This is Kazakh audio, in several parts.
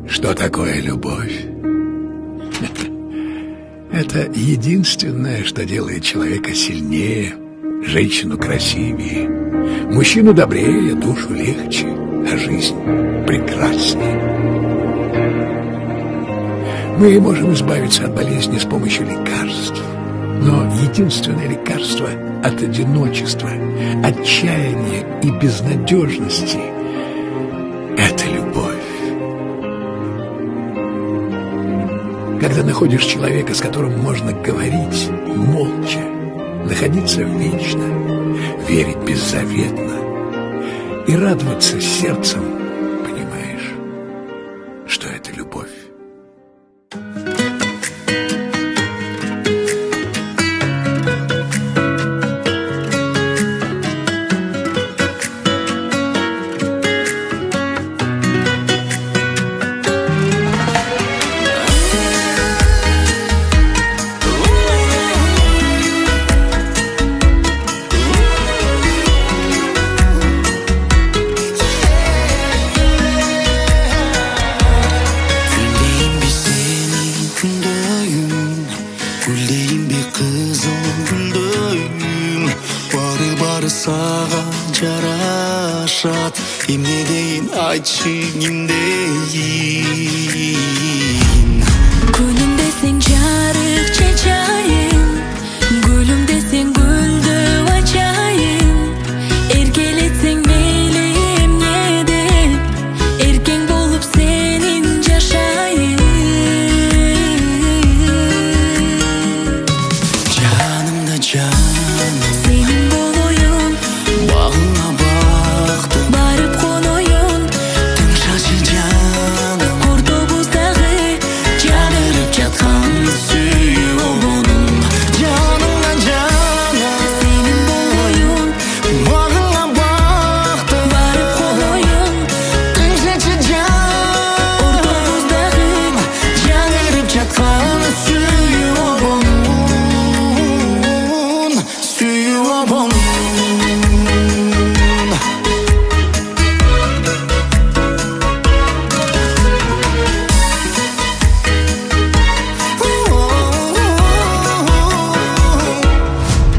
Что такое любовь? Это единственное, что делает человека сильнее, женщину красивее, мужчину добрее, душу легче, а жизнь прекраснее. Мы можем избавиться от болезни с помощью лекарств, но единственное лекарство от одиночества, отчаяния и безнадежности – это любовь. Когда находишь человека, с которым можно говорить молча, находиться вечно, верить беззаветно и радоваться сердцем, понимаешь, что это любовь. Sağan жарашат эмне дейин айтчы эмнейин Күнүм десең жарык чачайын, гүлүм десең гүлдү ачайын. Эркелетсең мейли эмнеде, эркең болуп сенин жашайын. Жанымда жаным Сенин болоюн, багыңа бактым барып коноюн. Түн шашы жаным Кортобуздагы жанырып жаткан сүйүү обонум Жанымда жаным сенин болоюн, багыңа бактым барып коноюн. Түн шашы жаным Кортобуздагы жанырып жаткан сүйүү обонум Сүйүү обонум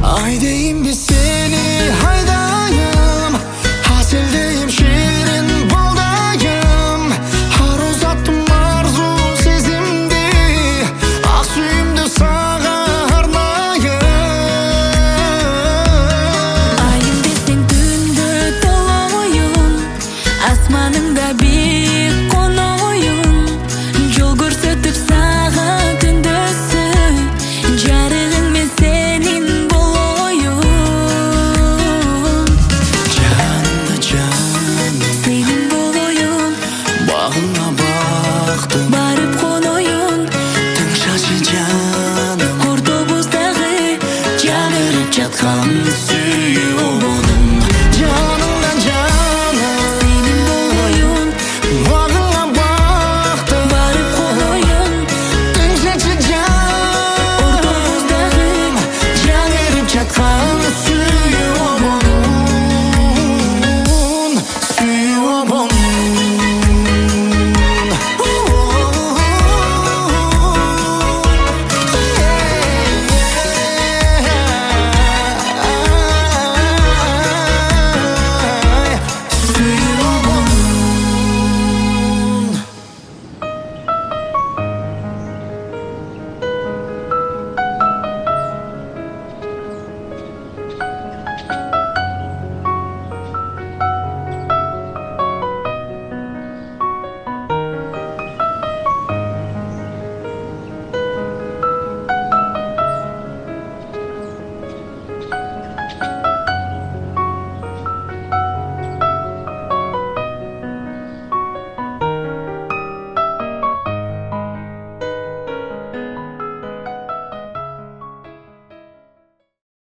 Айдейм біз сені айдайым Хаселдейм шерін балдайым Ару заттым арзу сезімде Ақ сүйімді саға арнайым айым десең түндө толоюн, асманыңда биік коноюн. Жол көрсөтүп сага күндөсү, жарыгың мен сенин болоюн. Жанымда жаным Сенин болоюн, бағыңа